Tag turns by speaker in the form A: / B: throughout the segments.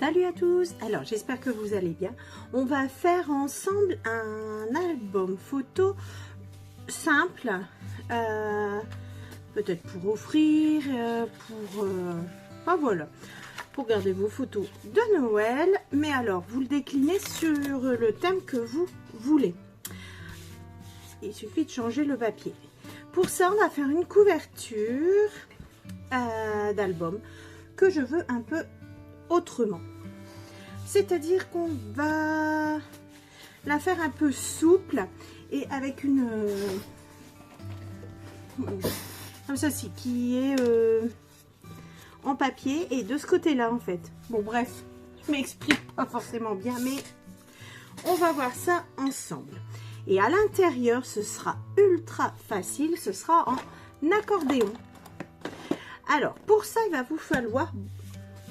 A: Salut à tous, alors j'espère que vous allez bien. On va faire ensemble un album photo simple, peut-être pour offrir, voilà, pour garder vos photos de Noël. Mais alors, vous le déclinez sur le thème que vous voulez. Il suffit de changer le papier. Pour ça, on va faire une couverture d'album que je veux un peu autrement. C'est-à-dire qu'on va la faire un peu souple et avec une comme ceci qui est en papier et de ce côté-là en fait. Bon bref, je m'explique pas forcément bien, mais on va voir ça ensemble. Et à l'intérieur, ce sera ultra facile, ce sera en accordéon. Alors pour ça, il va vous falloir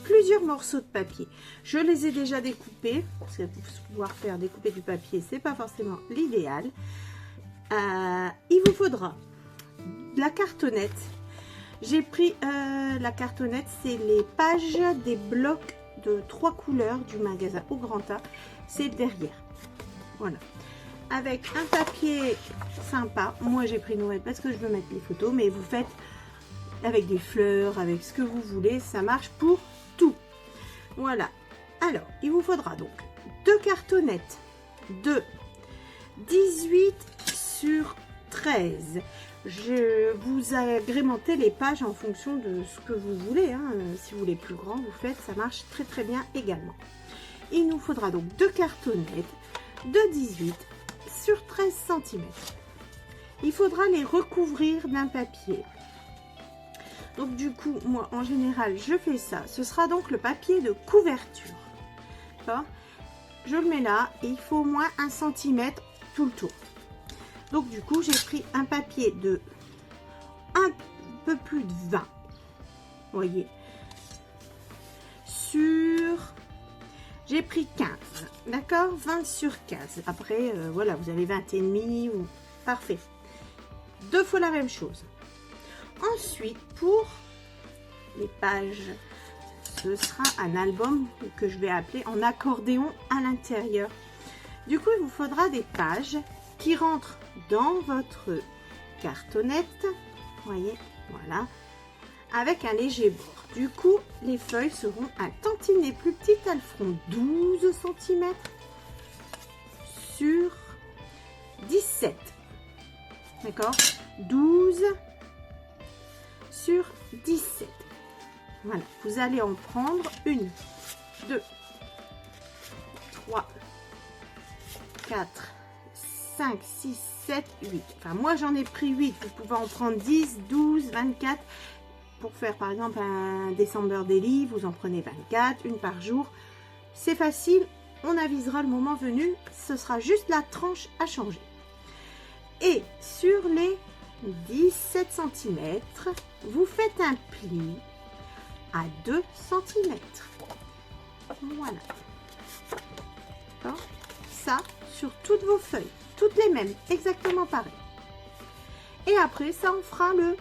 A: plusieurs morceaux de papier. Je les ai déjà découpés parce que pouvoir faire découper du papier, c'est pas forcément l'idéal. Il vous faudra de la cartonnette. J'ai pris la cartonnette, c'est les pages des blocs de 3 couleurs du magasin Au Grand A, c'est derrière. Voilà, avec un papier sympa. Moi j'ai pris Noël parce que je veux mettre les photos, mais vous faites avec des fleurs, avec ce que vous voulez, ça marche pour tout. Voilà, alors il vous faudra donc 2 cartonnettes de 18 sur 13. Je vous agrémentez les pages en fonction de ce que vous voulez, hein. Si vous voulez plus grand, vous faites, ça marche très très bien également. Il nous faudra donc 2 cartonnettes de 18 sur 13 cm. Il faudra les recouvrir d'un papier. Donc du coup, moi en général, je fais ça. Ce sera donc le papier de couverture. D'accord ? Je le mets là et il faut au moins 1 cm tout le tour. Donc du coup, j'ai pris un papier de un peu plus de 20. Vous voyez ? J'ai pris 15. D'accord ? 20 sur 15. Après, voilà, vous avez 20 et demi. Ou... Parfait. 2 fois la même chose. Ensuite, pour les pages, ce sera un album que je vais appeler en accordéon à l'intérieur. Du coup, il vous faudra des pages qui rentrent dans votre cartonnette. Vous voyez, voilà, avec un léger bord. Du coup, les feuilles seront un tantinet plus petites. Elles feront 12 cm sur 17. D'accord ? 12 sur 17. Voilà, vous allez en prendre 1, 2, 3, 4, 5, 6, 7, 8. Enfin, moi j'en ai pris 8. Vous pouvez en prendre 10, 12, 24. Pour faire par exemple un December Daily, vous en prenez 24, une par jour. C'est facile, on avisera le moment venu. Ce sera juste la tranche à changer. Et sur les 17 cm, vous faites un pli à 2 cm. Voilà. Ça sur toutes vos feuilles, toutes les mêmes, exactement pareil. Et après, ça on fera le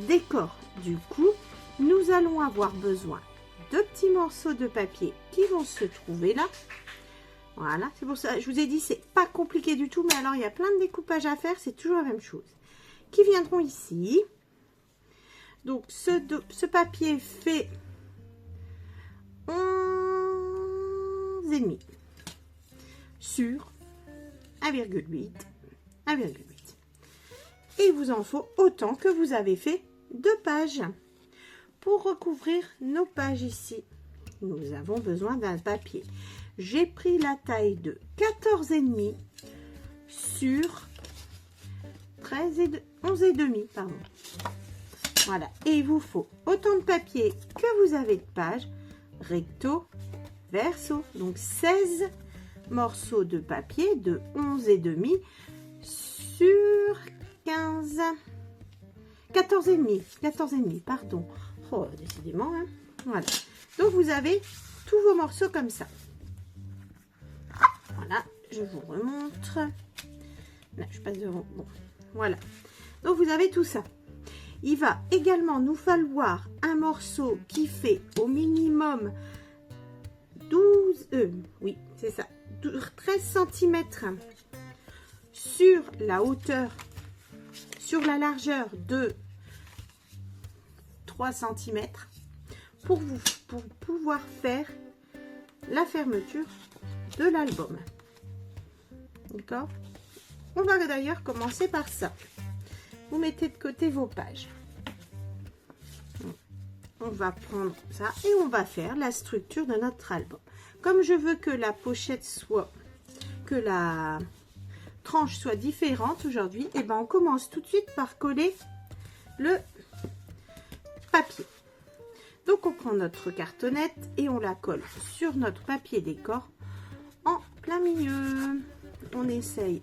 A: décor. Du coup, nous allons avoir besoin de petits morceaux de papier qui vont se trouver là. Voilà, c'est pour ça, je vous ai dit, c'est pas compliqué du tout, mais alors il y a plein de découpages à faire, c'est toujours la même chose. Qui viendront ici. Donc ce papier fait 11,5 sur 1,8. Et il vous en faut autant que vous avez fait de pages. Pour recouvrir nos pages ici, nous avons besoin d'un papier. J'ai pris la taille de 14,5 sur 11,5, pardon. Voilà, et il vous faut autant de papier que vous avez de pages, recto, verso. Donc 16 morceaux de papier de 11,5 sur 15, 14,5, pardon. Oh, décidément, hein. Voilà. Donc vous avez tous vos morceaux comme ça. Voilà, je vous remontre. Là, je passe devant. Bon, voilà. Donc vous avez tout ça. Il va également nous falloir un morceau qui fait au minimum oui, c'est ça, 13 cm sur la hauteur, sur la largeur de 3 cm pour pouvoir faire la fermeture de l'album. D'accord? On va d'ailleurs commencer par ça. Vous mettez de côté vos pages. On va prendre ça et on va faire la structure de notre album. Comme je veux que la pochette soit, que la tranche soit différente aujourd'hui, et ben on commence tout de suite par coller le papier. Donc on prend notre cartonnette et on la colle sur notre papier décor en plein milieu. On essaye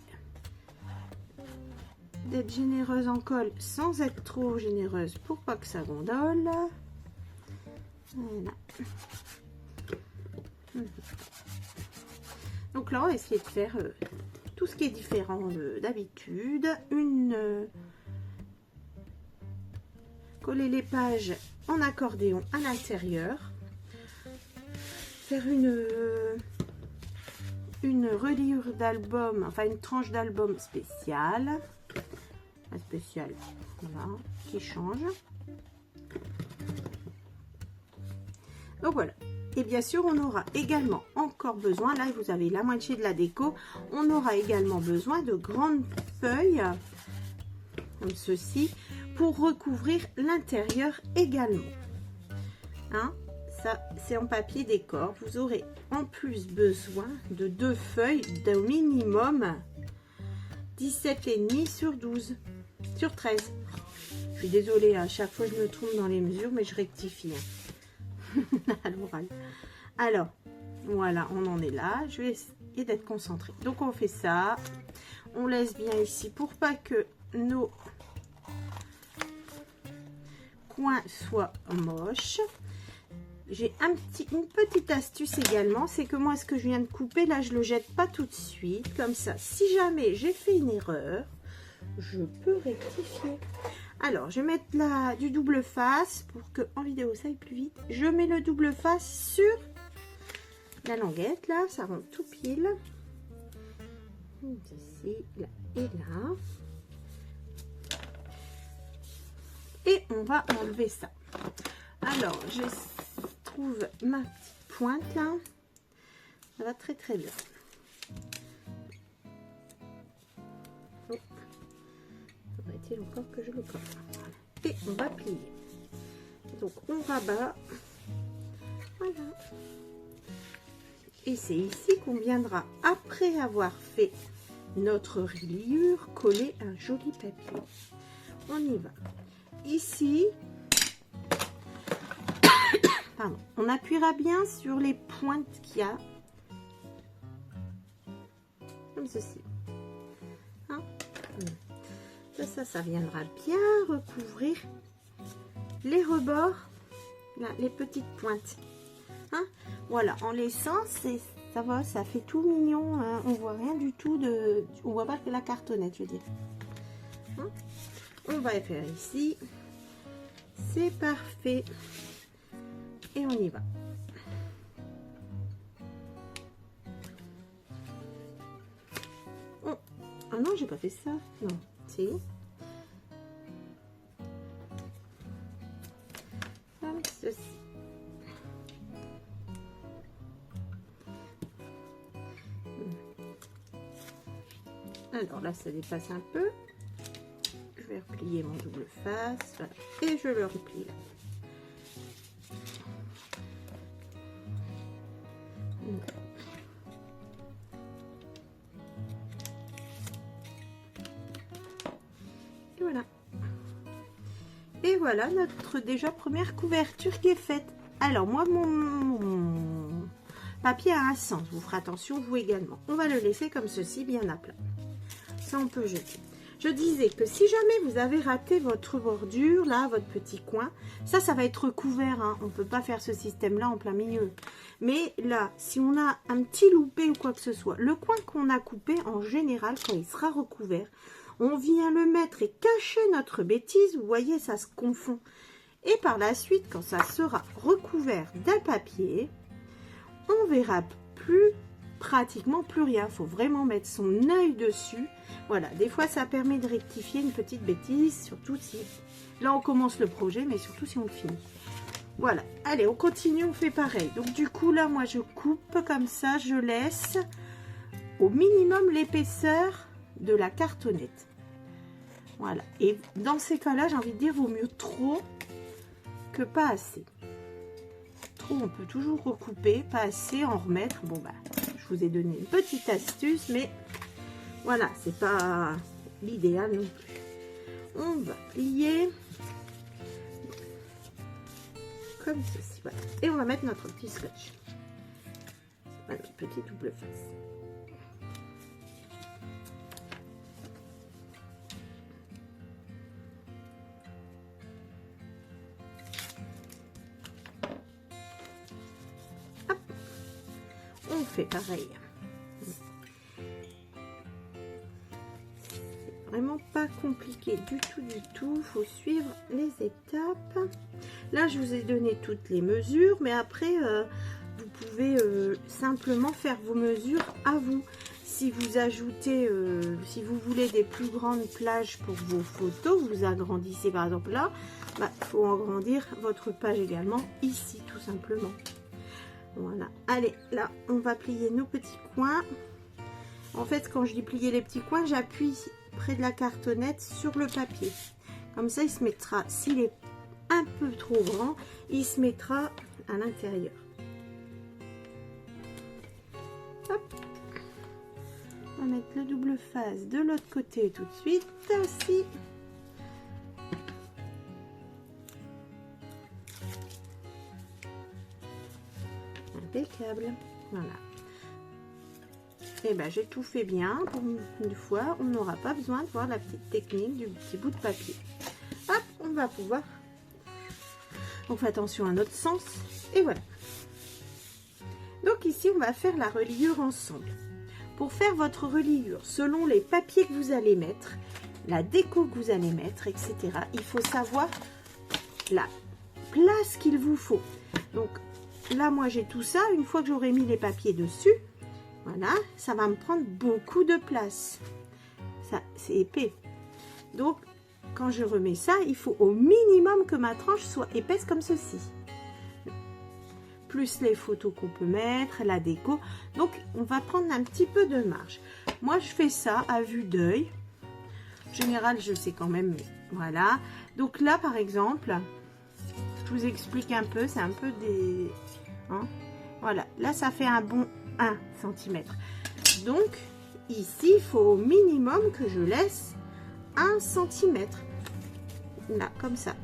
A: d'être généreuse en colle sans être trop généreuse pour pas que ça gondole. Voilà. Donc là on va essayer de faire tout ce qui est différent d'habitude. Coller les pages en accordéon à l'intérieur. Faire une reliure d'album, enfin une tranche d'album spéciale. Spéciale, voilà, qui change. Donc voilà. Et bien sûr, on aura également encore besoin, là vous avez la moitié de la déco, on aura également besoin de grandes feuilles, comme ceci, pour recouvrir l'intérieur également. Hein, ça, c'est en papier décor. Vous aurez en plus besoin de 2 feuilles d'au minimum 17,5 sur 12, sur 13. Je suis désolée, à chaque fois je me trompe dans les mesures, mais je rectifie. À l'oral. Alors, voilà, on en est là. Je vais essayer d'être concentrée. Donc, on fait ça. On laisse bien ici pour pas que nos coins soient moches. J'ai une petite astuce également. C'est que moi, ce que je viens de couper, là, je le jette pas tout de suite. Comme ça, si jamais j'ai fait une erreur, je peux rectifier. Alors, je vais mettre du double face pour que en vidéo ça aille plus vite. Je mets le double face sur la languette, là, ça rentre tout pile. Ici, là et là. Et on va enlever ça. Alors, je trouve ma petite pointe là. Ça va très très bien. Faudrait-il encore que je le colle. Et on va plier. Donc on rabat. Voilà. Et c'est ici qu'on viendra, après avoir fait notre reliure, coller un joli papier. On y va. Ici, pardon, on appuiera bien sur les pointes qu'il y a. Comme ceci. Hein? Ça viendra bien recouvrir les rebords, là, les petites pointes. Hein? Voilà, en laissant, ça va, ça fait tout mignon. Hein? On voit rien du tout on voit pas que la cartonnette, je veux dire. Hein? On va faire ici. C'est parfait. Et on y va. Oh. Ah non, j'ai pas fait ça. Non, si. Comme ceci. Alors là, ça dépasse un peu. Je vais replier mon double face. Voilà. Et je le replie là. Et voilà. Et voilà notre déjà première couverture qui est faite. Alors moi, mon papier a un sens. Vous ferez attention, vous également. On va le laisser comme ceci, bien à plat. Ça, on peut jeter. Je disais que si jamais vous avez raté votre bordure, là, votre petit coin, ça va être recouvert. Hein. On ne peut pas faire ce système-là en plein milieu. Mais là, si on a un petit loupé ou quoi que ce soit, le coin qu'on a coupé, en général, quand il sera recouvert, on vient le mettre et cacher notre bêtise. Vous voyez, ça se confond. Et par la suite, quand ça sera recouvert d'un papier, on verra pratiquement plus rien. Il faut vraiment mettre son œil dessus. Voilà, des fois ça permet de rectifier une petite bêtise, surtout si là on commence le projet, mais surtout si on le finit. Voilà, allez, on continue, on fait pareil. Donc du coup là, moi je coupe comme ça, je laisse au minimum l'épaisseur de la cartonnette. Voilà, et dans ces cas-là, j'ai envie de dire, vaut mieux trop que pas assez. Trop, on peut toujours recouper, pas assez, en remettre. Bon bah, je vous ai donné une petite astuce, mais voilà, c'est pas l'idéal non plus. On va plier comme ceci, voilà. Et on va mettre notre petit scotch. Voilà, petit double face. Hop. On fait pareil. Vraiment pas compliqué du tout, faut suivre les étapes. Là je vous ai donné toutes les mesures, mais après vous pouvez simplement faire vos mesures à vous. Si vous ajoutez, si vous voulez des plus grandes plages pour vos photos, vous agrandissez par exemple là, bah, faut agrandir votre page également ici tout simplement. Voilà, allez, là on va plier nos petits coins. En fait, quand je dis plier les petits coins, j'appuie près de la cartonnette sur le papier. Comme ça, il se mettra, s'il est un peu trop grand, il se mettra à l'intérieur. Hop. On va mettre le double face de l'autre côté tout de suite aussi. Impeccable. Voilà. Et ben j'ai tout fait bien. Pour une fois, on n'aura pas besoin de voir la petite technique du petit bout de papier. Hop, on va pouvoir. On fait attention à notre sens. Et voilà. Donc ici, on va faire la reliure ensemble. Pour faire votre reliure, selon les papiers que vous allez mettre, la déco que vous allez mettre, etc., il faut savoir la place qu'il vous faut. Donc là, moi, j'ai tout ça. Une fois que j'aurai mis les papiers dessus, voilà, ça va me prendre beaucoup de place. Ça, c'est épais. Donc, quand je remets ça, il faut au minimum que ma tranche soit épaisse comme ceci. Plus les photos qu'on peut mettre, la déco. Donc, on va prendre un petit peu de marge. Moi, je fais ça à vue d'œil. En général, je sais quand même, mais voilà. Donc là, par exemple, je vous explique un peu. C'est un peu des... Hein, voilà, là, ça fait un bon 1 cm. Donc, ici, il faut au minimum que je laisse 1 cm. Là, comme ça.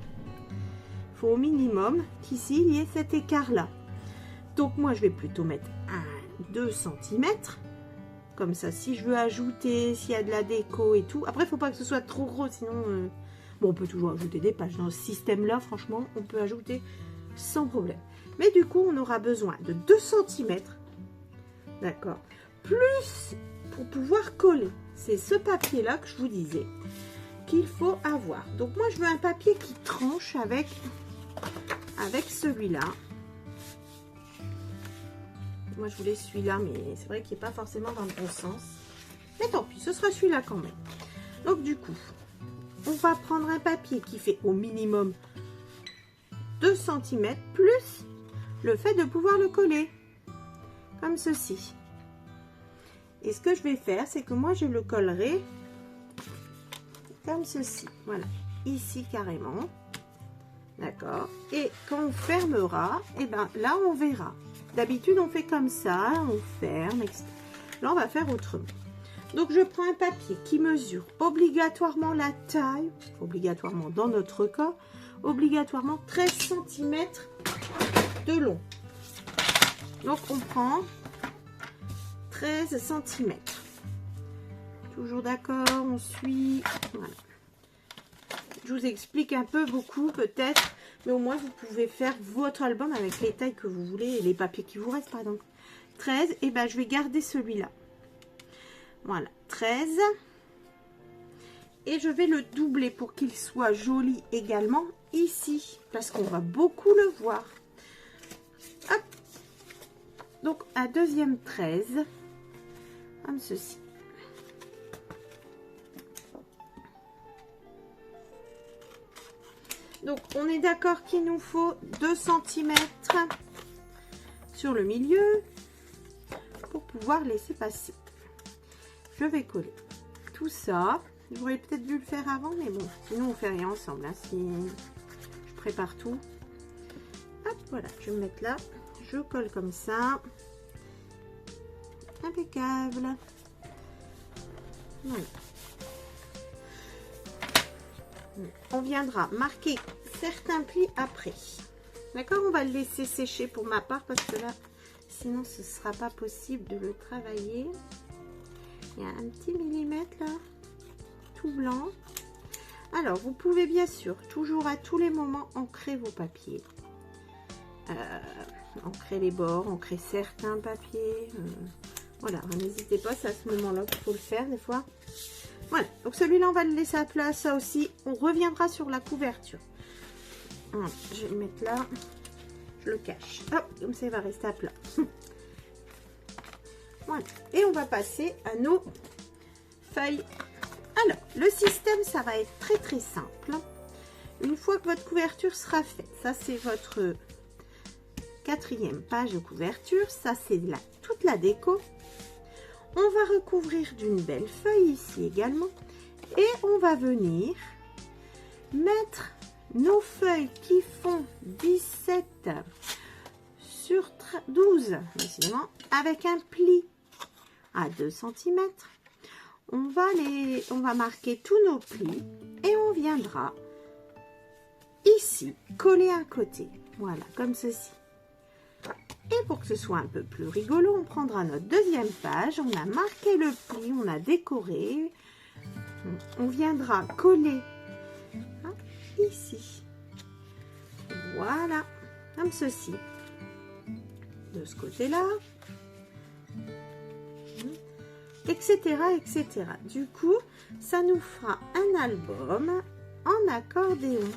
A: Il faut au minimum qu'ici, il y ait cet écart-là. Donc, moi, je vais plutôt mettre 2 cm. Comme ça, si je veux ajouter, s'il y a de la déco et tout. Après, il ne faut pas que ce soit trop gros, sinon... Bon, on peut toujours ajouter des pages. Dans ce système-là, franchement, on peut ajouter sans problème. Mais du coup, on aura besoin de 2 cm. D'accord. Plus, pour pouvoir coller. C'est ce papier-là que je vous disais qu'il faut avoir. Donc, moi, je veux un papier qui tranche avec celui-là. Moi, je voulais celui-là, mais c'est vrai qu'il n'est pas forcément dans le bon sens. Mais tant pis, ce sera celui-là quand même. Donc, du coup, on va prendre un papier qui fait au minimum 2 cm plus le fait de pouvoir le coller. Comme ceci. Et ce que je vais faire, c'est que moi, je le collerai comme ceci. Voilà. Ici, carrément. D'accord. Et quand on fermera, et ben là, on verra. D'habitude, on fait comme ça, on ferme, etc. Là, on va faire autrement. Donc, je prends un papier qui mesure obligatoirement la taille, obligatoirement dans notre cas, obligatoirement 13 cm de long. Donc, on prend 13 cm. Toujours d'accord, on suit. Voilà. Je vous explique un peu, beaucoup peut-être, mais au moins vous pouvez faire votre album avec les tailles que vous voulez et les papiers qui vous restent, par exemple. 13, et ben je vais garder celui-là. Voilà, 13. Et je vais le doubler pour qu'il soit joli également ici, parce qu'on va beaucoup le voir. Hop. Donc un deuxième 13, comme ceci. Donc on est d'accord qu'il nous faut 2 cm sur le milieu pour pouvoir laisser passer. Je vais coller tout ça. J'aurais peut-être dû le faire avant, mais bon, sinon on fait rien ensemble, hein, si je prépare tout. Hop, voilà, je vais me mettre là, je colle comme ça. Impeccable. Voilà. On viendra marquer certains plis après. D'accord, on va le laisser sécher pour ma part parce que là, sinon ce ne sera pas possible de le travailler. Il y a un petit millimètre là, tout blanc. Alors, vous pouvez bien sûr toujours à tous les moments ancrer vos papiers. Ancrer les bords, ancrer certains papiers. Voilà, n'hésitez pas, c'est à ce moment-là qu'il faut le faire des fois. Voilà, donc celui-là, on va le laisser à plat, ça aussi. On reviendra sur la couverture. Voilà, je vais le mettre là. Je le cache. Hop, comme ça, il va rester à plat. Voilà, et on va passer à nos feuilles. Alors, le système, ça va être très très simple. Une fois que votre couverture sera faite, ça c'est votre 4e page de couverture, ça c'est toute la déco. On va recouvrir d'une belle feuille ici également et on va venir mettre nos feuilles qui font 17 sur 12 avec un pli à 2 cm. On va marquer tous nos plis et on viendra ici coller un côté, voilà, comme ceci. Et pour que ce soit un peu plus rigolo, on prendra notre deuxième page, on a marqué le pli, on a décoré, on viendra coller ici, voilà, comme ceci, de ce côté-là, etc., etc. Du coup, ça nous fera un album en accordéon,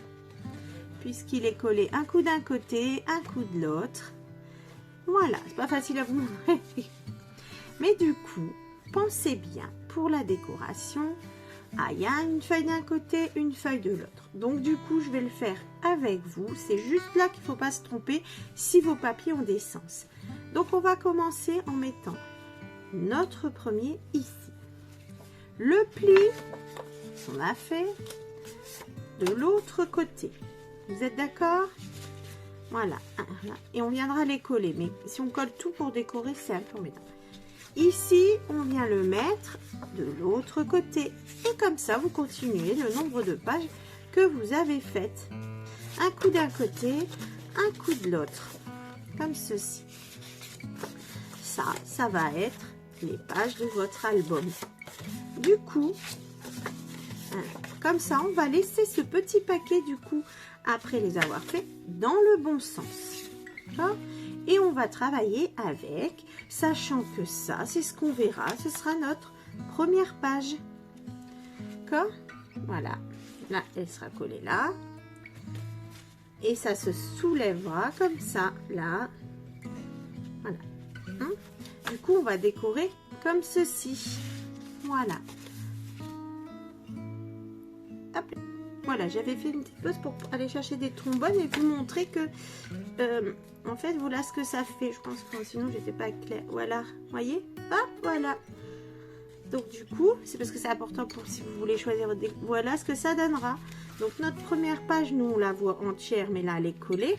A: puisqu'il est collé un coup d'un côté, un coup de l'autre. Voilà, c'est pas facile à vous montrer. Mais du coup, pensez bien, pour la décoration, il y a une feuille d'un côté, une feuille de l'autre. Donc du coup, je vais le faire avec vous. C'est juste là qu'il ne faut pas se tromper si vos papiers ont des sens. Donc on va commencer en mettant notre premier ici. Le pli qu'on a fait de l'autre côté. Vous êtes d'accord? Voilà. Et on viendra les coller. Mais si on colle tout pour décorer, c'est un peu embêtant. Ici, on vient le mettre de l'autre côté. Et comme ça, vous continuez le nombre de pages que vous avez faites. Un coup d'un côté, un coup de l'autre. Comme ceci. Ça va être les pages de votre album. Du coup, comme ça, on va laisser ce petit paquet, du coup, après les avoir fait, dans le bon sens. Et on va travailler avec, sachant que ça, c'est ce qu'on verra, ce sera notre première page. D'accord? Voilà. Là, elle sera collée là. Et ça se soulèvera comme ça, là. Voilà. Du coup, on va décorer comme ceci. Voilà. Hop. Voilà, j'avais fait une petite pause pour aller chercher des trombones et vous montrer que, en fait, voilà ce que ça fait. Je pense que sinon, j'étais pas claire. Voilà, voyez? Hop, voilà. Donc, du coup, c'est parce que c'est important pour si vous voulez choisir votre déco. Voilà ce que ça donnera. Donc, notre première page, nous, on la voit entière, mais là, elle est collée.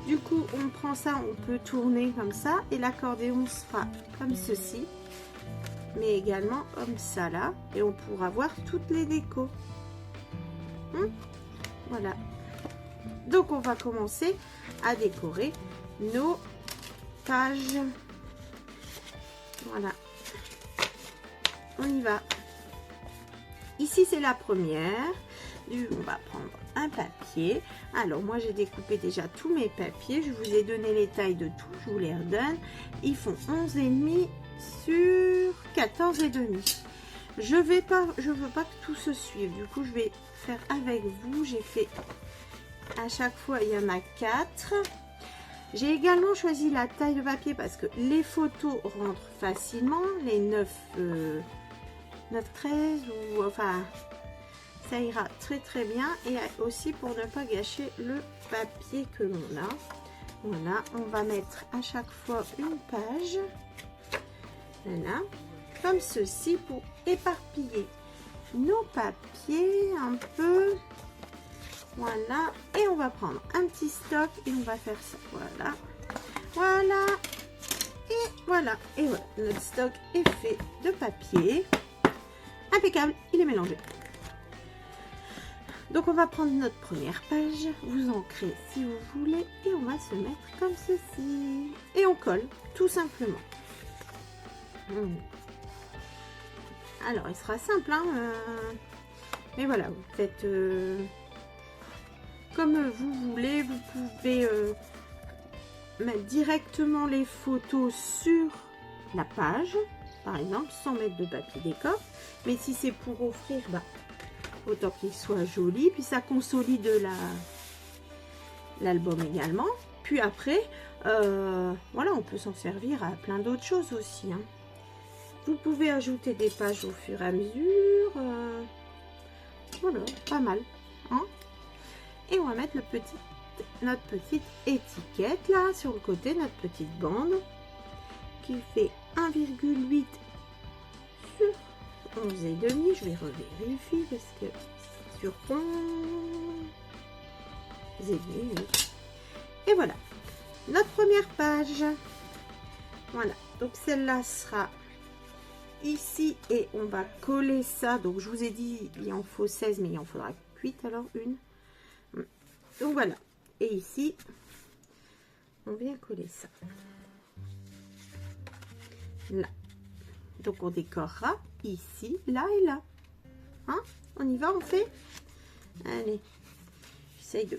A: Du coup, on prend ça, on peut tourner comme ça. Et l'accordéon sera comme ceci. Mais également comme ça, là. Et on pourra voir toutes les décos. Voilà. Donc, on va commencer à décorer nos pages. Voilà. On y va. Ici, c'est la première. On va prendre un papier. Alors, moi, j'ai découpé déjà tous mes papiers. Je vous ai donné les tailles de tout. Je vous les redonne. Ils font 11,5 sur 14,5. Je veux pas que tout se suive. Du coup, je vais faire avec vous. J'ai fait à chaque fois, il y en a 4. J'ai également choisi la taille de papier parce que les photos rentrent facilement, les 9-13 ou enfin ça ira très très bien, et aussi pour ne pas gâcher le papier que l'on a. Voilà, on va mettre à chaque fois une page, voilà, comme ceci pour éparpiller nos papiers un peu. Voilà, et on va prendre un petit stock et on va faire ça. Voilà, voilà, et voilà, et voilà, notre stock est fait de papier. Impeccable, il est mélangé. Donc on va prendre notre première page, vous ancrez si vous voulez, et on va se mettre comme ceci. Et on colle, tout simplement. Alors il sera simple, hein, mais voilà, vous faites comme vous voulez. Vous pouvez mettre directement les photos sur la page, par exemple, sans mettre de papier décor. Mais si c'est pour offrir, bah, autant qu'il soit joli, puis ça consolide l'album également. Puis après, voilà, on peut s'en servir à plein d'autres choses aussi, hein. Vous pouvez ajouter des pages au fur et à mesure. Voilà, pas mal, hein. Et on va mettre notre petite étiquette là sur le côté, notre petite bande qui fait 1,8 sur 11,5. Je vais revérifier parce que sur 11,5. Et voilà, notre première page. Voilà, donc celle-là sera ici et on va coller ça. Donc je vous ai dit il en faut 16, mais il en faudra 8, alors une. Donc voilà, et ici on vient coller ça là. Donc on décorera ici, là et là, hein. On y va, on fait. Allez, j'essaye de,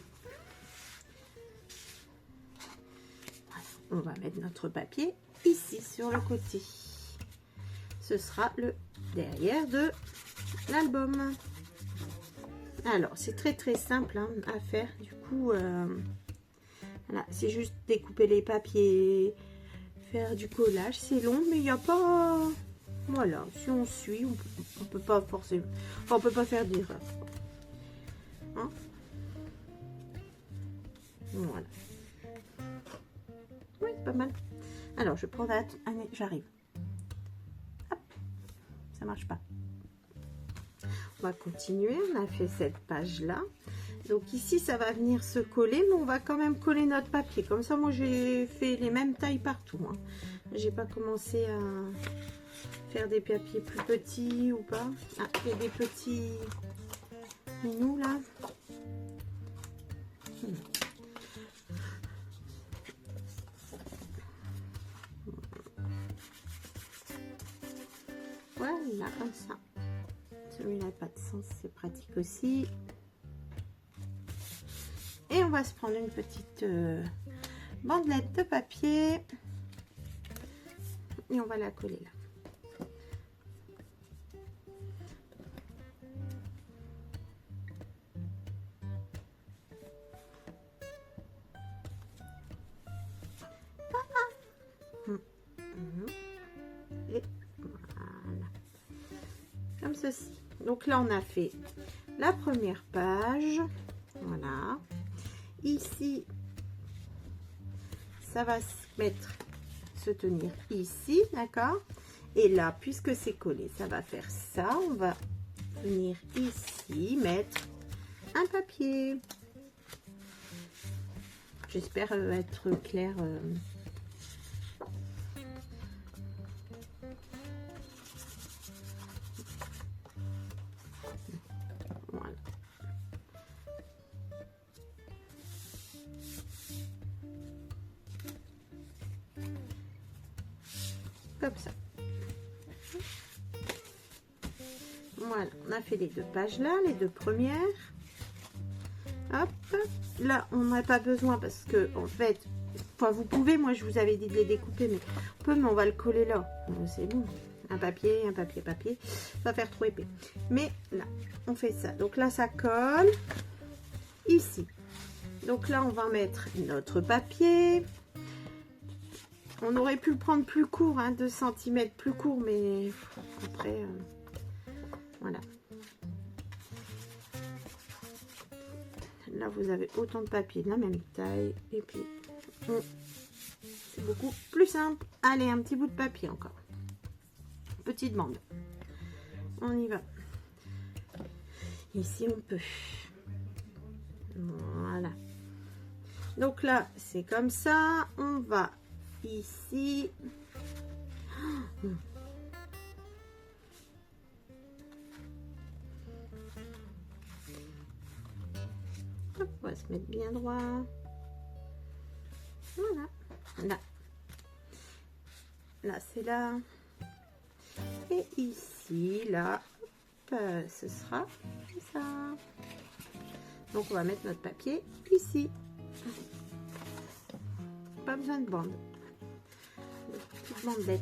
A: voilà, on va mettre notre papier ici sur le côté. Ce sera le derrière de l'album. Alors c'est très très simple, hein, à faire. Du coup voilà, c'est juste découper les papiers, faire du collage. C'est long, mais il n'y a pas, voilà, si on suit, on peut pas forcément, enfin, on peut pas faire d'erreur, hein. Voilà, oui, pas mal. Alors je prends date, j'arrive. Hop, ça marche pas. On va continuer, on a fait cette page là. Donc ici ça va venir se coller, mais on va quand même coller notre papier. Comme ça, moi j'ai fait les mêmes tailles partout, hein. J'ai pas commencé à faire des papiers plus petits ou pas. Ah, il y a des petits minous là. Voilà, comme ça. Celui-là n'a pas de sens, c'est pratique aussi. Et on va se prendre une petite bandelette de papier et on va la coller là. Et voilà, comme ceci. Donc là on a fait la première page, voilà. Ici ça va se tenir ici, d'accord. Et là, puisque c'est collé, ça va faire ça. On va venir ici mettre un papier. J'espère être clair. Voilà. Comme ça. Voilà, on a fait les deux pages là, les deux premières. Hop, là on n'a pas besoin parce que en fait, enfin vous pouvez, moi je vous avais dit de les découper, mais on peut, mais on va le coller là. C'est bon, un papier, papier, ça va faire trop épais. Mais là, on fait ça. Donc là ça colle ici. Donc là on va mettre notre papier. On aurait pu le prendre plus court, hein, 2 cm plus court, mais après, voilà. Là, vous avez autant de papier de la même taille. Et puis, c'est beaucoup plus simple. Allez, un petit bout de papier encore. Petite bande. On y va. Ici, on peut. Voilà. Donc là, c'est comme ça. On va ici. Hop, on va se mettre bien droit. Voilà. Là. Là, c'est là. Et ici, là, hop, ce sera comme ça. Donc, on va mettre notre papier ici. Pas besoin de bande. Une petite bandelette.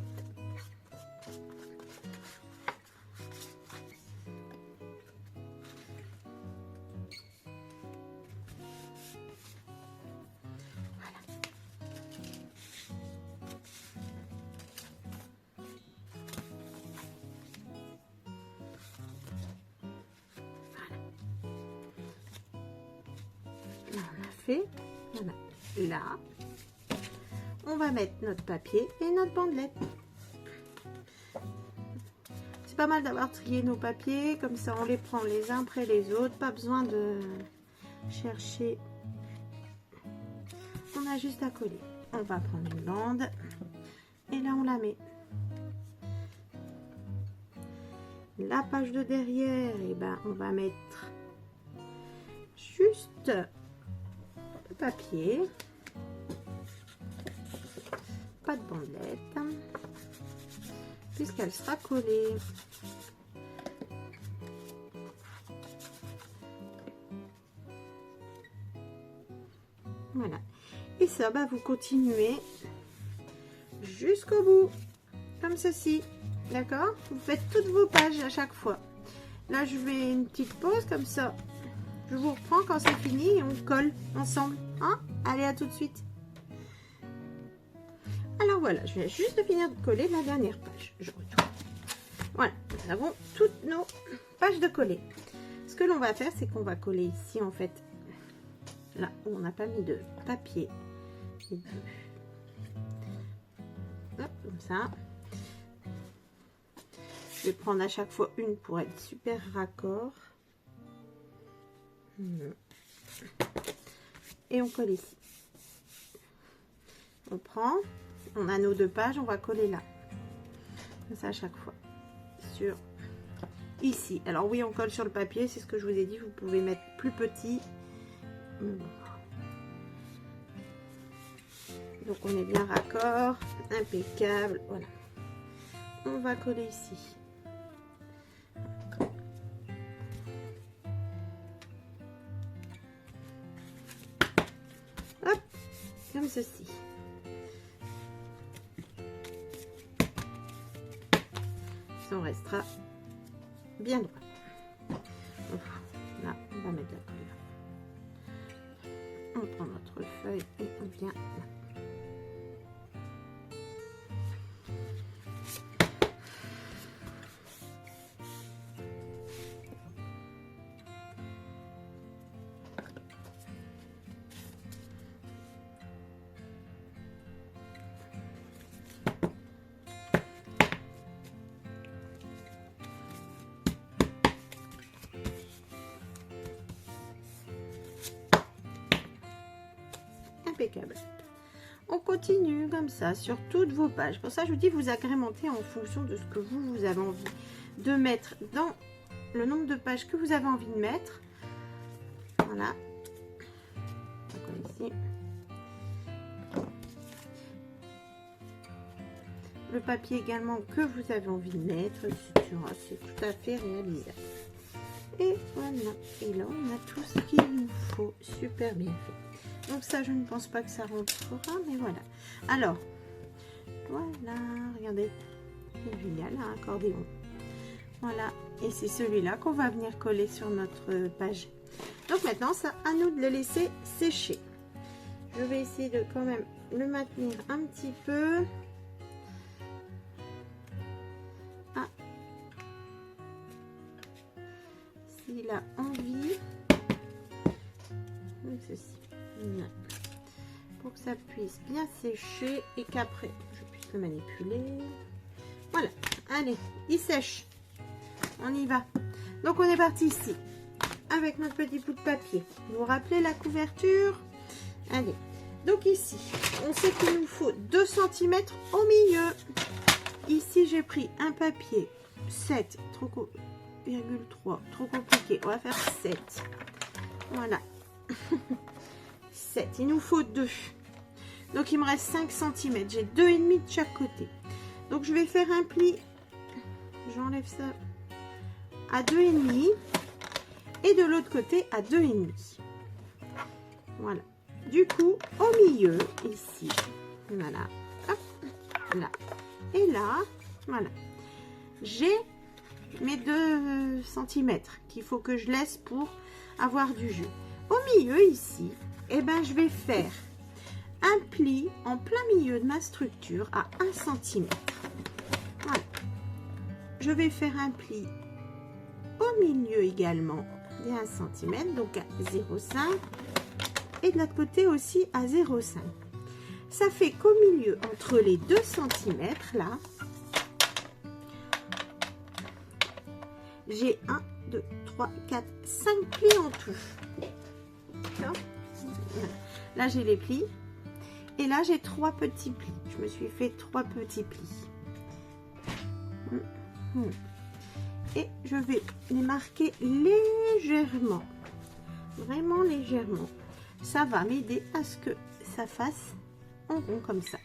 A: On a fait. Voilà. Là, on va mettre notre papier et notre bandelette. C'est pas mal d'avoir trié nos papiers, comme ça on les prend les uns après les autres, pas besoin de chercher. On a juste à coller. On va prendre une bande et là on la met. La page de derrière, et ben on va mettre juste le papier, pas de bandelette, puisqu'elle sera collée. Voilà. Et ça, bah, vous continuez jusqu'au bout, comme ceci. D'accord? Vous faites toutes vos pages à chaque fois. Là, je vais une petite pause, comme ça. Je vous reprends quand c'est fini et on colle ensemble. Hein? Allez, à tout de suite. Alors voilà, je viens juste de finir de coller la dernière page. Je retourne. Voilà, nous avons toutes nos pages de coller. Ce que l'on va faire, c'est qu'on va coller ici, en fait, là où on n'a pas mis de papier. Hop, comme ça. Je vais prendre à chaque fois une pour être super raccord. Et on colle ici. On prend, on a nos 2 pages, on va coller là. Comme ça à chaque fois. Sur ici. Alors oui, on colle sur le papier, c'est ce que je vous ai dit, vous pouvez mettre plus petit. Donc on est bien raccord, impeccable, voilà. On va coller ici. Hop, comme ceci. Ça, on restera bien droit. Là, on va mettre la couleur. On prend notre feuille et on vient là. Impeccable. On continue comme ça sur toutes vos pages. Pour ça, je vous dis, vous agrémentez en fonction de ce que vous avez envie de mettre dans le nombre de pages que vous avez envie de mettre. Voilà. Donc ici. Le papier également que vous avez envie de mettre, c'est tout à fait réalisable. Et voilà. Et là, on a tout ce qu'il nous faut. Super bien fait. Donc ça, je ne pense pas que ça rentrera, mais voilà. Alors, voilà, regardez. Génial, un accordéon. Voilà, et c'est celui-là qu'on va venir coller sur notre page. Donc maintenant, c'est à nous de le laisser sécher. Je vais essayer de quand même le maintenir un petit peu. Ah. S'il a envie. Donc ceci. Voilà. Pour que ça puisse bien sécher et qu'après je puisse le manipuler. Voilà. Allez, il sèche. On y va. Donc on est parti ici. Avec notre petit bout de papier. Vous vous rappelez la couverture? Allez. Donc ici, on sait qu'il nous faut 2 cm au milieu. Ici, j'ai pris un papier 7, 3, trop compliqué. On va faire 7. Voilà. 7. Il nous faut 2. Donc, il me reste 5 cm. J'ai 2,5 de chaque côté. Donc, je vais faire un pli. J'enlève ça à 2,5. Et de l'autre côté à 2,5. Voilà. Du coup, au milieu, ici, voilà, hop, là, et là, voilà, j'ai mes 2 cm qu'il faut que je laisse pour avoir du jus. Au milieu, ici, eh ben, je vais faire un pli en plein milieu de ma structure à 1 cm. Voilà. Je vais faire un pli au milieu également de 1 cm, donc à 0,5. Et de l'autre côté aussi à 0,5. Ça fait qu'au milieu, entre les 2 cm là, j'ai 1, 2, 3, 4, 5 plis en tout. Voilà. Là, j'ai les plis. Et là, j'ai 3 petits plis. Je me suis fait 3 petits plis. Et je vais les marquer légèrement. Vraiment légèrement. Ça va m'aider à ce que ça fasse en rond comme ça.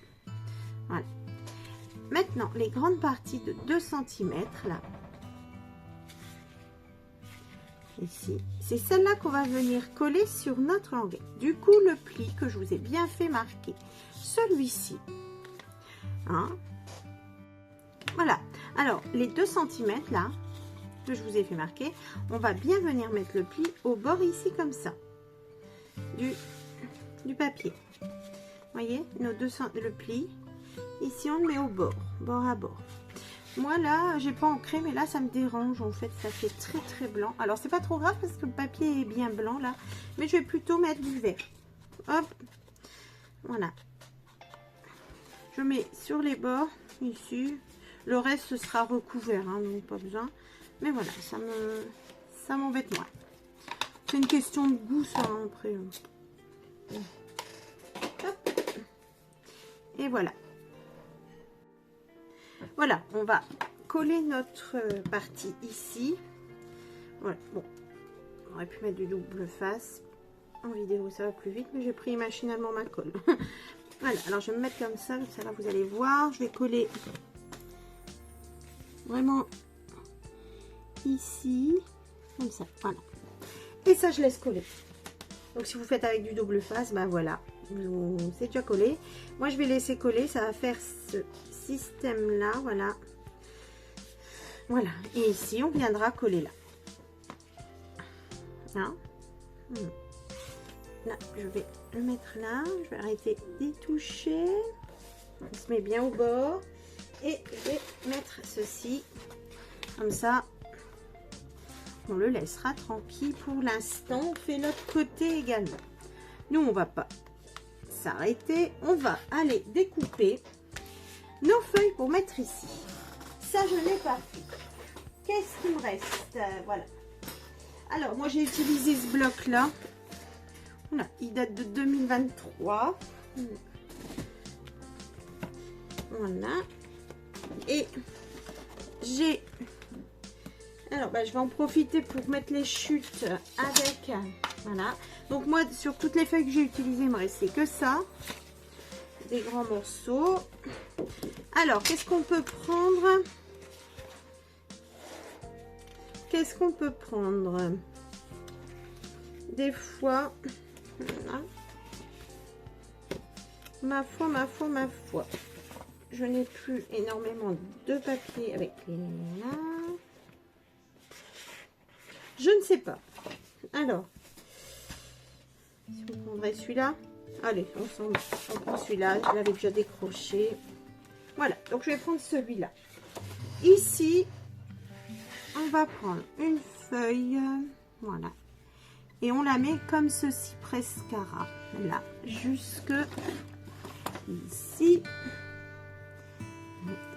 A: Voilà. Maintenant, les grandes parties de 2 cm là, ici, c'est celle-là qu'on va venir coller sur notre languette. Du coup, le pli que je vous ai bien fait marquer, celui-ci. Hein? Voilà. Alors, les 2 cm là, que je vous ai fait marquer, on va bien venir mettre le pli au bord ici comme ça. Du papier. Vous voyez, nos 2 cm, le pli. Ici, on le met au bord, bord à bord. Moi, là, j'ai pas ancré, mais là, ça me dérange. En fait, ça fait très, très blanc. Alors, c'est pas trop grave parce que le papier est bien blanc, là. Mais je vais plutôt mettre du vert. Hop. Voilà. Je mets sur les bords, ici. Le reste, ce sera recouvert, hein, donc pas besoin. Mais voilà, ça m'embête moins. C'est une question de goût, ça, hein, après. Hop. Et voilà. Voilà, on va coller notre partie ici. Voilà, bon, on aurait pu mettre du double face. En vidéo, ça va plus vite, mais j'ai pris machinalement ma colle. Voilà, alors je vais me mettre comme ça là, vous allez voir. Je vais coller vraiment ici, comme ça, voilà. Et ça, je laisse coller. Donc, si vous faites avec du double face, ben voilà, c'est déjà collé. Moi, je vais laisser coller, ça va faire ce système-là, voilà. Voilà, et ici, on viendra coller là. Là. Là, je vais le mettre là. Je vais arrêter d'y toucher. On se met bien au bord. Et je vais mettre ceci. Comme ça, on le laissera tranquille pour l'instant. On fait l'autre côté également. Nous, on va pas s'arrêter. On va aller découper nos feuilles pour mettre ici. Ça, je n'ai pas fait. Qu'est-ce qu'il me reste? Voilà. Alors, moi, j'ai utilisé ce bloc-là. Voilà, il date de 2023. Voilà. Et j'ai... Alors, bah, je vais en profiter pour mettre les chutes avec... Voilà. Donc, moi, sur toutes les feuilles que j'ai utilisées, il me restait que ça. Des grands morceaux. Alors, qu'est-ce qu'on peut prendre? Qu'est-ce qu'on peut prendre? Des fois... Voilà. Ma foi. Je n'ai plus énormément de papier avec les là. Je ne sais pas. Alors, si on prendrait celui-là, Allez, on prend celui-là. Je l'avais déjà décroché. Voilà, donc je vais prendre celui-là. Ici, on va prendre une feuille. Voilà. Et on la met comme ceci, presque là, jusque ici.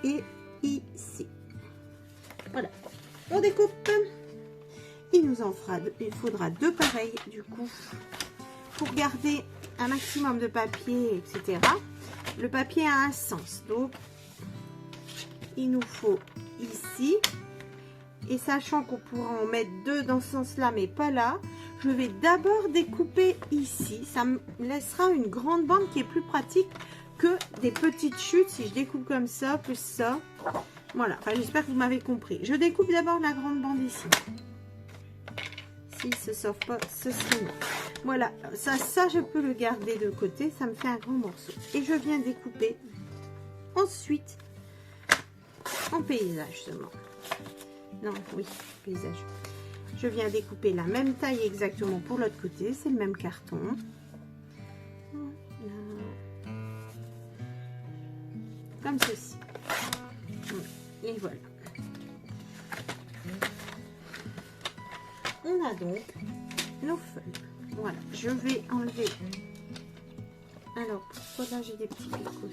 A: Et ici. Voilà. On découpe. Il faudra deux pareils du coup pour garder un maximum de papier, etc. Le papier a un sens, donc il nous faut ici. Et sachant qu'on pourra en mettre deux dans ce sens-là, mais pas là, je vais d'abord découper ici. Ça me laissera une grande bande qui est plus pratique que des petites chutes si je découpe comme ça, plus ça. Voilà, enfin, j'espère que vous m'avez compris. Je découpe d'abord la grande bande ici. S'il se sauve pas, ce serait bon. Voilà, ça je peux le garder de côté, ça me fait un grand morceau. Et je viens découper ensuite en paysage seulement. Non, oui, paysage. Je viens découper la même taille exactement pour l'autre côté, c'est le même carton. Voilà. Comme ceci. Et voilà. On a donc nos feuilles. Voilà, je vais enlever. Alors, pourquoi là j'ai des petits picots?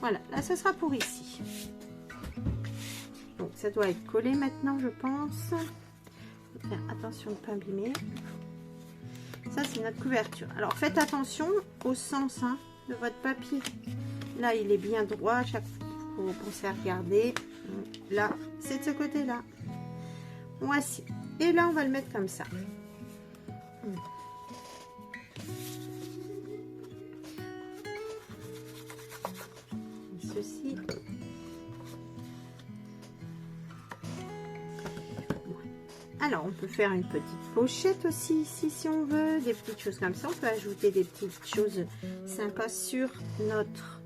A: Voilà, là ce sera pour ici. Donc ça doit être collé maintenant, je pense. Faire attention de ne pas abîmer. Ça c'est notre couverture. Alors faites attention au sens de votre papier. Là il est bien droit, à chaque fois il faut penser à regarder. Là c'est de ce côté là. Voici. Et là on va le mettre comme ça. Ceci. Alors on peut faire une petite pochette aussi ici si on veut, des petites choses comme ça. On peut ajouter des petites choses sympas sur notre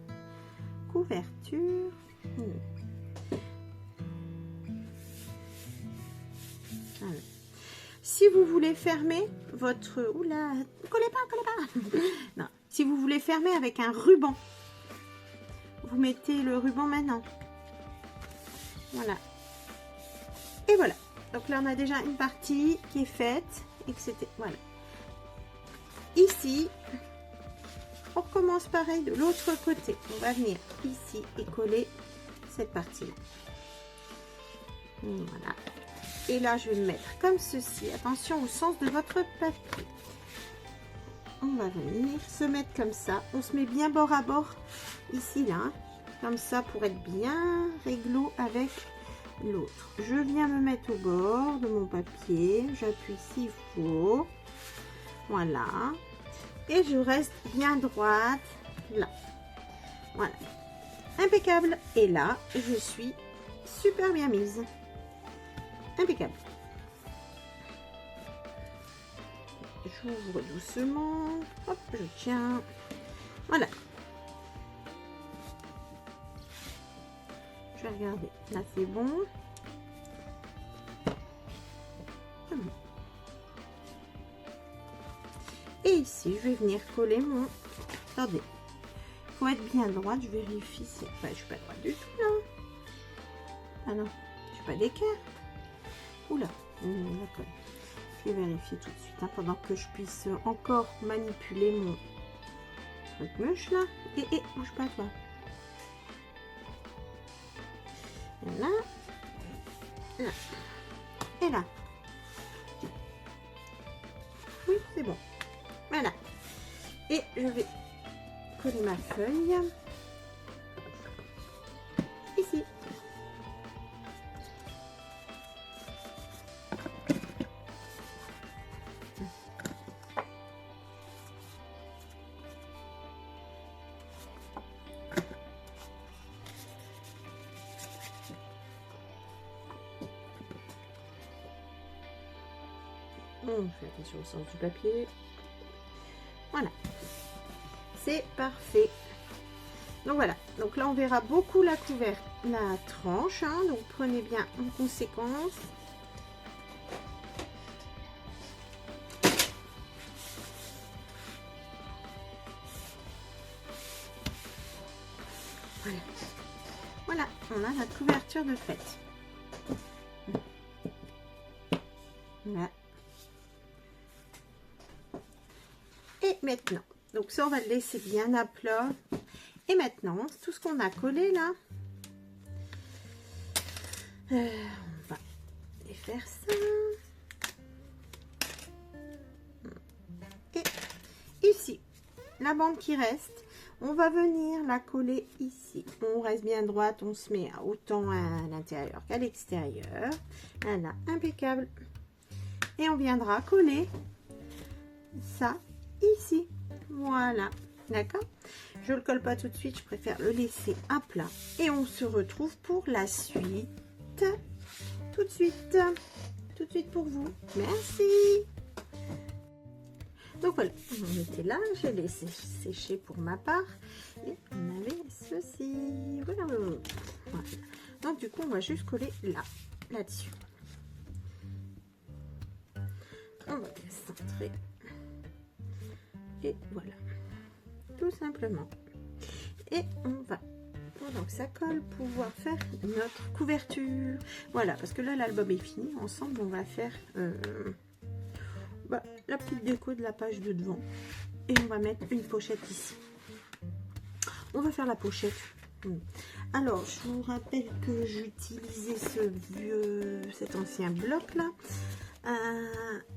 A: couverture. Voilà. Si vous voulez fermer votre... Oula, collez pas. Non. Si vous voulez fermer avec un ruban, vous mettez le ruban maintenant. Voilà. Et voilà. Donc là, on a déjà une partie qui est faite, etc. Voilà. Ici, on recommence pareil de l'autre côté. On va venir ici et coller cette partie-là. Voilà. Et là, je vais le mettre comme ceci. Attention au sens de votre papier. On va venir se mettre comme ça. On se met bien bord à bord ici, là. Comme ça, pour être bien réglo avec l'autre. Je viens me mettre au bord de mon papier. J'appuie s'il faut. Voilà. Et je reste bien droite là. Voilà. Impeccable. Et là, je suis super bien mise. Impeccable. J'ouvre doucement. Hop, je tiens. Voilà. Je vais regarder. Là, c'est bon. C'est bon. Et ici, je vais venir coller mon... Attendez. Il faut être bien droite. Je vérifie si... Enfin, je suis pas droite du tout, là. Ah non. Je suis pas d'équerre. Oula. D'accord. Je vais vérifier tout de suite. Pendant que je puisse encore manipuler mon truc mouche, là. Et bouge pas, toi. Là. Là. Et là. Oui, c'est bon. Voilà. Et je vais coller ma feuille ici. On fait attention au sens du papier. Voilà. C'est parfait. Donc voilà, donc là on verra beaucoup la tranche, hein, donc prenez bien en conséquence. Voilà. Voilà, on a notre couverture de fête. Voilà. Et maintenant, donc ça on va le laisser bien à plat. Et maintenant, tout ce qu'on a collé là, on va faire ça. Et ici, la bande qui reste, on va venir la coller ici. On reste bien droite, on se met autant à l'intérieur qu'à l'extérieur. Voilà, impeccable. Et on viendra coller ça ici. Voilà, d'accord? Je le colle pas tout de suite, je préfère le laisser à plat. Et on se retrouve pour la suite. Tout de suite pour vous. Merci. Donc voilà, on était là, j'ai laissé sécher pour ma part. Et on avait ceci. Voilà. Donc du coup, on va juste coller là-dessus. On va centrer. Et voilà. Tout simplement. Et on va, pendant que ça colle, pouvoir faire notre couverture. Voilà, parce que là, l'album est fini. Ensemble, on va faire la petite déco de la page de devant. Et on va mettre une pochette ici. On va faire la pochette. Alors, je vous rappelle que j'utilisais cet ancien bloc là.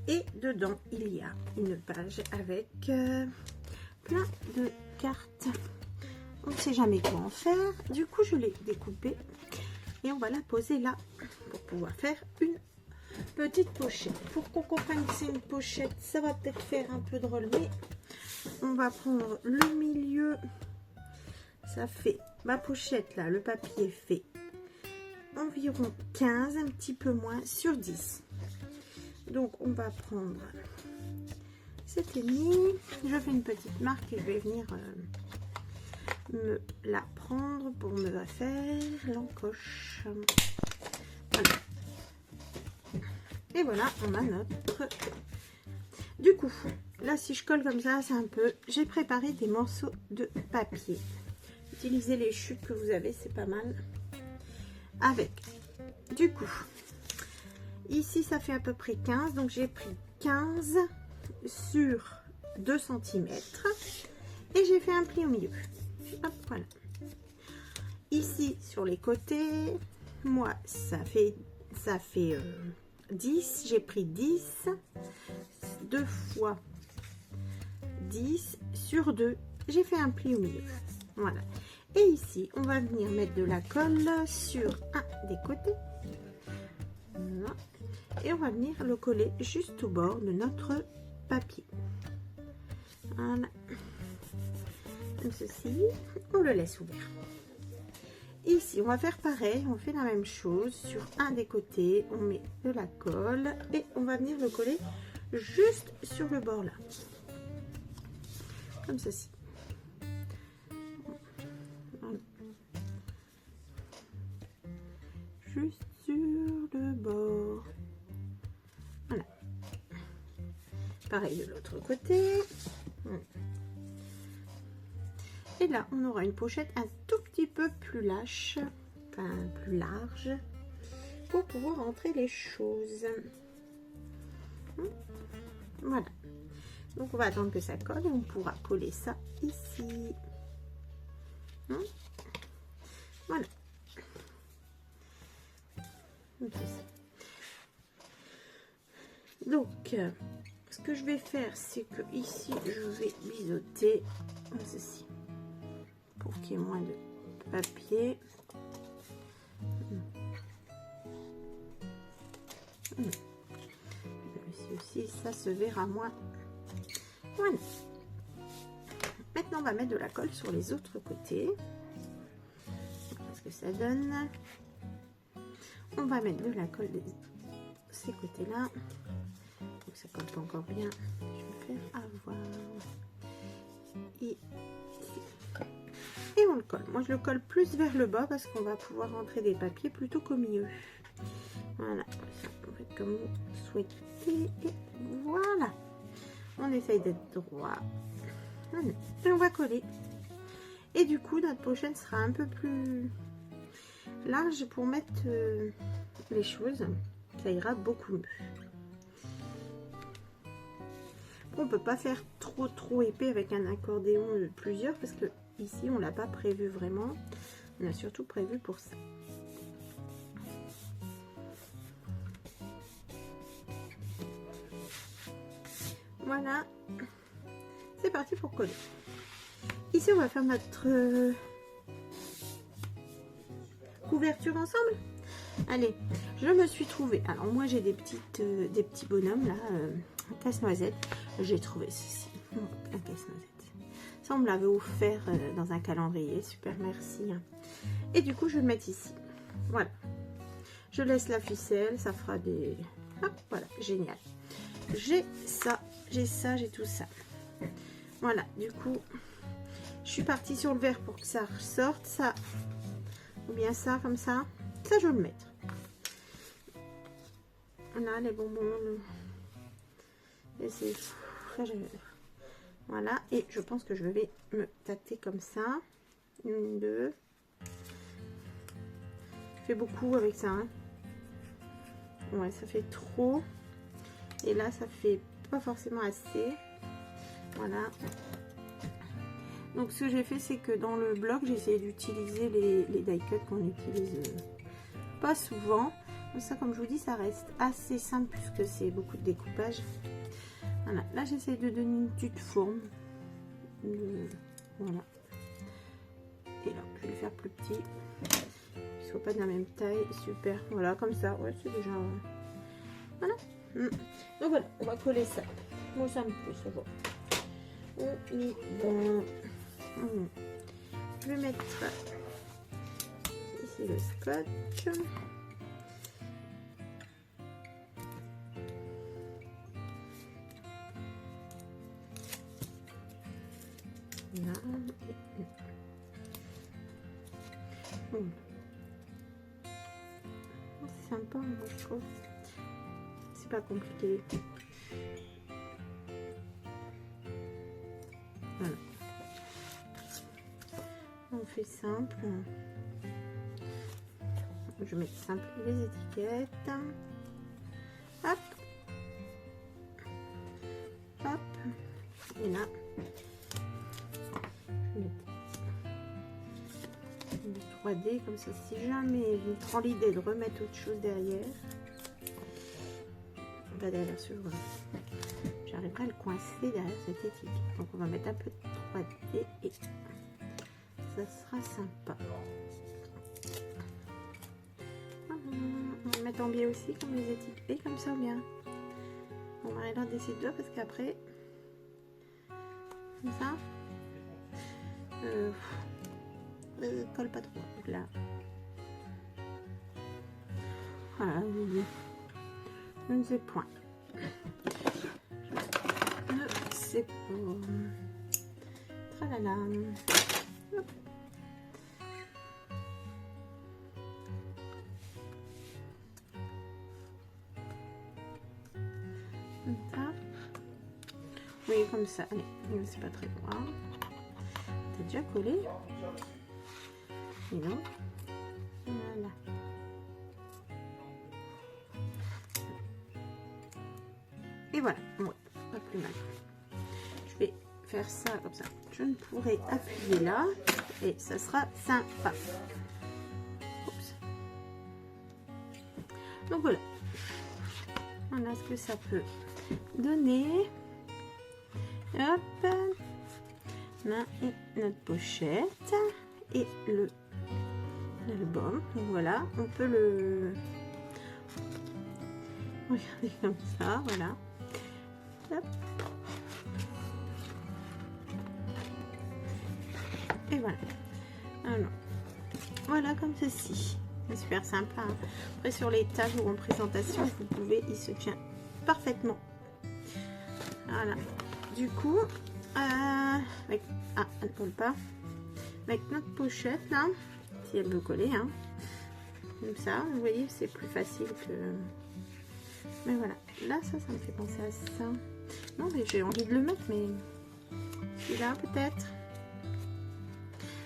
A: Et dedans, il y a une page avec plein de cartes. On ne sait jamais quoi en faire. Du coup, je l'ai découpée et on va la poser là pour pouvoir faire une petite pochette. Pour qu'on comprenne que c'est une pochette, ça va peut-être faire un peu drôle, mais on va prendre le milieu. Ça fait ma pochette là, le papier fait environ 15, un petit peu moins sur 10. Donc on va prendre cette ligne. Je fais une petite marque et je vais venir me la prendre pour me faire l'encoche. Voilà. Et voilà, on a notre... Du coup, là si je colle comme ça, c'est un peu... J'ai préparé des morceaux de papier. Utilisez les chutes que vous avez, c'est pas mal. Avec, du coup, ici ça fait à peu près 15, donc j'ai pris 15 sur 2 cm et j'ai fait un pli au milieu. Hop, voilà. Ici sur les côtés, moi ça fait 10, j'ai pris 10, 2 fois 10 sur 2, j'ai fait un pli au milieu. Voilà. Et ici, on va venir mettre de la colle sur un des côtés. Voilà. Et on va venir le coller juste au bord de notre papier. Voilà. Comme ceci. On le laisse ouvert. Ici, on va faire pareil. On fait la même chose. Sur un des côtés, on met de la colle. Et on va venir le coller juste sur le bord là. Comme ceci. Juste sur le bord. Voilà. Pareil de l'autre côté. Et là, on aura une pochette un tout petit peu plus lâche, enfin plus large, pour pouvoir rentrer les choses. Voilà. Donc, on va attendre que ça colle et on pourra coller ça ici. Voilà. Donc, ce que je vais faire, c'est que ici, je vais biseauter comme ceci pour qu'il y ait moins de papier. Ici aussi, ça se verra moins. Voilà. Maintenant, on va mettre de la colle sur les autres côtés. Voilà ce que ça donne. On va mettre de la colle de ces côtés-là. Donc ça colle pas encore bien. Je vais faire avoir. Et on le colle. Moi je le colle plus vers le bas parce qu'on va pouvoir rentrer des papiers plutôt qu'au milieu. Voilà, on fait comme vous souhaitez. Et voilà, on essaye d'être droit. Et on va coller. Et du coup notre pochette sera un peu plus large pour mettre les choses. Ça ira beaucoup mieux. On peut pas faire trop épais avec un accordéon de plusieurs parce que ici on l'a pas prévu vraiment. On a surtout prévu pour ça. Voilà, c'est parti pour coller. Ici on va faire notre couverture ensemble. Allez, je me suis trouvé. Alors moi j'ai des petits bonhommes là, casse-noisette. J'ai trouvé ceci, un casse-noisette. Ça on me l'avait offert dans un calendrier, super merci. Et du coup je vais le mettre ici. Voilà. Je laisse la ficelle, ça fera des... Hop, voilà, génial. J'ai ça, j'ai tout ça. Voilà, du coup, je suis partie sur le verre pour que ça ressorte, ça, ou bien ça, comme ça. Ça, je vais le mettre. Voilà, les bonbons. Et c'est... Voilà, et je pense que je vais me tâter comme ça. 1, 2. Je fais beaucoup avec ça. Hein. Ouais, ça fait trop. Et là, ça fait pas forcément assez. Voilà. Donc, ce que j'ai fait, c'est que dans le bloc, j'ai essayé d'utiliser les die cuts qu'on utilise pas souvent. Donc ça, comme je vous dis, ça reste assez simple puisque c'est beaucoup de découpage. Voilà. Là, j'essaie de donner une petite forme. Voilà. Et là, je vais le faire plus petit. Qu'il soit pas de la même taille. Super. Voilà, comme ça. Ouais, c'est déjà... Voilà. Donc voilà, on va coller ça. Moi, ça me plaît, ça va. On est bon. Je vais mettre ici le scotch. Là. C'est sympa, moi je trouve. C'est pas compliqué. Voilà. On fait simple. Je vais mettre simple les étiquettes. Hop. Hop. Et là. Je vais mettre du 3D comme ça. Si jamais je me prends l'idée de remettre autre chose derrière. Pas derrière ce jour, j'arriverai à le coincer derrière cette étiquette. Donc on va mettre un peu de 3D et ça sera sympa. On va mettre en biais aussi comme les étiquettes, comme ça bien. On va regarder ces deux parce qu'après, comme ça, colle pas trop. Donc là, voilà. Je ne sais point. Je ne sais pas. Tralala. Hop. Comme ça. Oui, comme ça. Allez, c'est pas très droit. T'as déjà collé? Et non. Voilà. Et voilà, ouais, pas plus mal. Je vais faire ça comme ça. Je ne pourrai appuyer là et ça sera sympa. Oups. Donc voilà. Voilà ce que ça peut donner. Hop. Là, et notre pochette et l'album. Donc voilà, on peut le regarder comme ça, voilà. Hop. Et voilà. Alors, voilà comme ceci. C'est super sympa. Hein. Après sur les tables ou en présentation, vous pouvez, il se tient parfaitement. Voilà. Du coup, avec... ah, elle ne colle pas. avec notre pochette là, si elle veut coller, hein. Comme ça, vous voyez, c'est plus facile que... Mais voilà, là, ça me fait penser à ça. Non, mais j'ai envie de le mettre, mais... Celui-là, peut-être.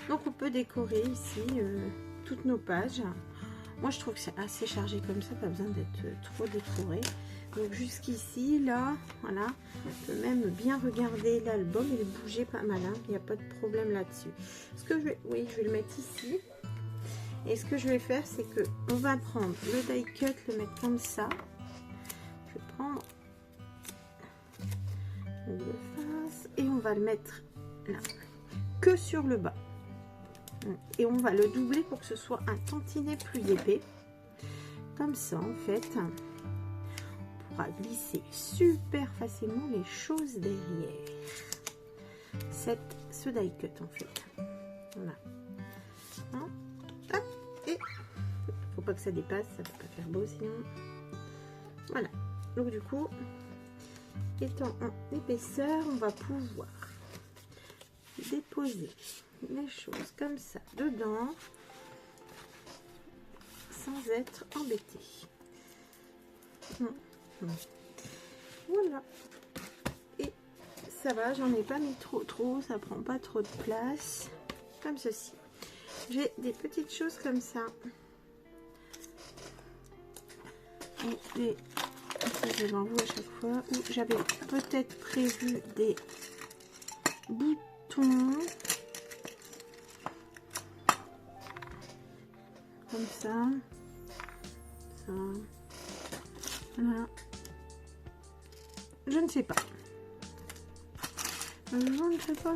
A: Donc, on peut décorer ici toutes nos pages. Moi, je trouve que c'est assez chargé comme ça, pas besoin d'être trop décoré. Donc, jusqu'ici, là, voilà, on peut même bien regarder l'album. Il est bougé pas mal, hein. Il n'y a pas de problème là-dessus. Ce que je vais... Oui, je vais le mettre ici. Et ce que je vais faire, c'est que on va prendre le die cut, le mettre comme ça. Je vais prendre le face et on va le mettre là, que sur le bas. Et on va le doubler pour que ce soit un tantinet plus épais. Comme ça, en fait, on pourra glisser super facilement les choses derrière. Ce die cut, en fait. Voilà. Hein? Hop, et faut pas que ça dépasse, ça peut pas faire beau sinon. Voilà. Donc du coup, étant en épaisseur, on va pouvoir déposer les choses comme ça dedans sans être embêté. Voilà. Et ça va, j'en ai pas mis trop, ça prend pas trop de place. Comme ceci. J'ai des petites choses comme ça. Et ça, je devant vous à chaque fois. Où j'avais peut-être prévu des boutons. Comme ça. Ça. Voilà. Je ne sais pas. Je ne sais pas.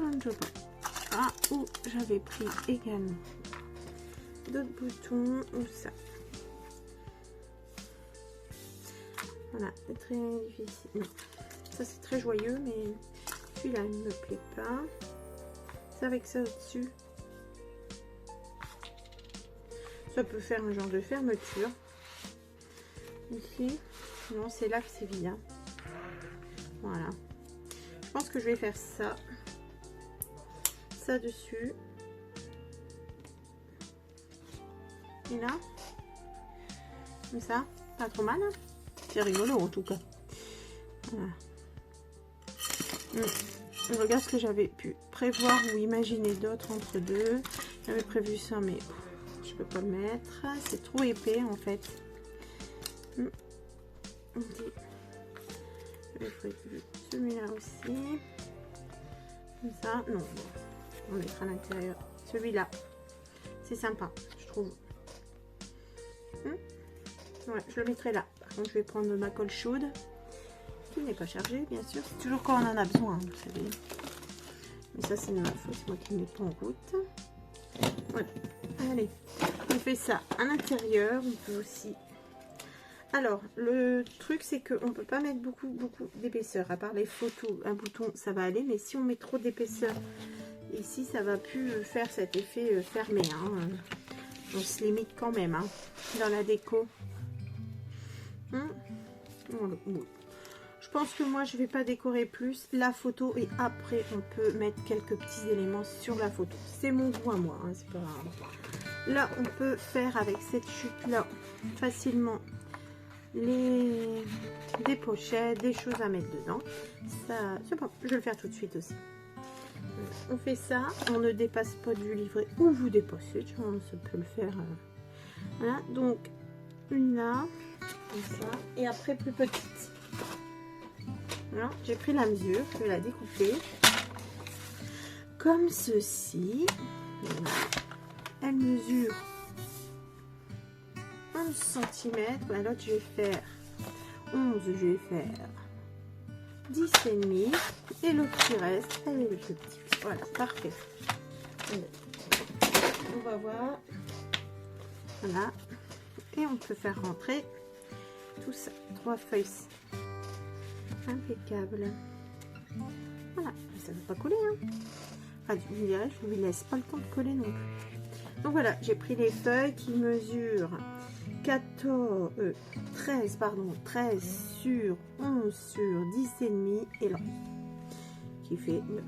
A: Ah, où j'avais pris également d'autres boutons ou ça. Voilà, c'est très difficile. Non. Ça c'est très joyeux, mais celui-là il ne me plaît pas. C'est avec ça au-dessus. Ça peut faire un genre de fermeture. Ici. Non, c'est là que c'est vide. Hein. Voilà. Je pense que je vais faire ça. Ça dessus. Et là. Comme ça. Pas trop mal. Hein. C'est rigolo en tout cas. Voilà. Regarde ce que j'avais pu prévoir ou imaginer d'autres entre deux. J'avais prévu ça, mais je peux pas le mettre. C'est trop épais en fait. J'avais prévu celui-là aussi. Comme ça. Non. On va mettre à l'intérieur. Celui-là. C'est sympa, je trouve. Ouais, je le mettrai là. Par contre, je vais prendre ma colle chaude. Qui n'est pas chargée, bien sûr. C'est toujours quand on en a besoin, vous savez. Mais ça, c'est de ma faute. C'est moi qui ne mets pas en route. Voilà. Allez. On fait ça à l'intérieur. On peut aussi... Alors, le truc, c'est qu'on ne peut pas mettre beaucoup d'épaisseur. À part les photos, un bouton, ça va aller. Mais si on met trop d'épaisseur ici, ça va plus faire cet effet fermé. Hein. On se limite quand même hein, dans la déco. Je pense que moi, je vais pas décorer plus la photo. Et après, on peut mettre quelques petits éléments sur la photo. C'est mon goût à moi. Hein, c'est pas grave. Là, on peut faire avec cette chute-là facilement des pochettes, des choses à mettre dedans. Ça, c'est bon, je vais le faire tout de suite aussi. On fait ça, on ne dépasse pas du livret où vous dépassez, tu vois, ça peut le faire. Voilà, donc une là, comme ça, et après plus petite. Voilà, j'ai pris la mesure, je vais la découper comme ceci. Voilà. Elle mesure 11 cm. L'autre, je vais faire 11, je vais faire 10,5 et l'autre qui reste, elle est le plus petit. Voilà, parfait. On va voir. Voilà. Et on peut faire rentrer tout ça. 3 feuilles. Impeccable. Voilà. Ça ne va pas coller. Hein. Enfin, je vous dirais, je ne lui laisse pas le temps de coller non plus. Donc voilà, j'ai pris les feuilles qui mesurent 13 sur 11 sur 10,5 et l'autre qui fait 9.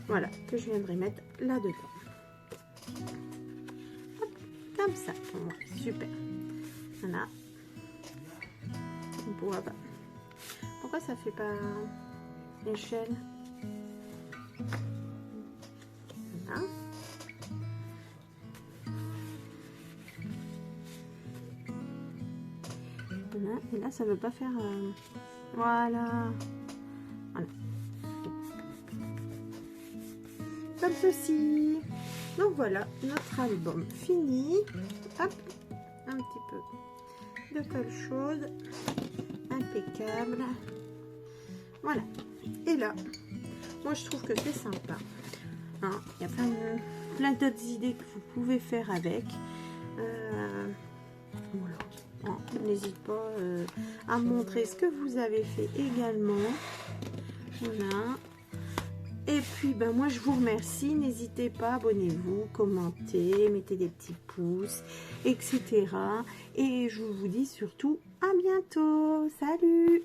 A: Voilà, que je viendrai mettre là-dedans. comme ça. Ouais, super. Voilà. Bois. Pourquoi ça fait pas l'échelle? Voilà. Voilà. Et là, ça veut pas faire... Voilà. Voilà. Comme ceci. Donc voilà, notre album fini. Hop, un petit peu de colle chaude. Impeccable. Voilà. Et là, moi je trouve que c'est sympa. Hein, il y a plein d'autres idées que vous pouvez faire avec. Voilà. Bon, n'hésitez pas à montrer ce que vous avez fait également. Voilà. Et puis, ben, moi, je vous remercie. N'hésitez pas, abonnez-vous, commentez, mettez des petits pouces, etc. Et je vous dis surtout à bientôt. Salut!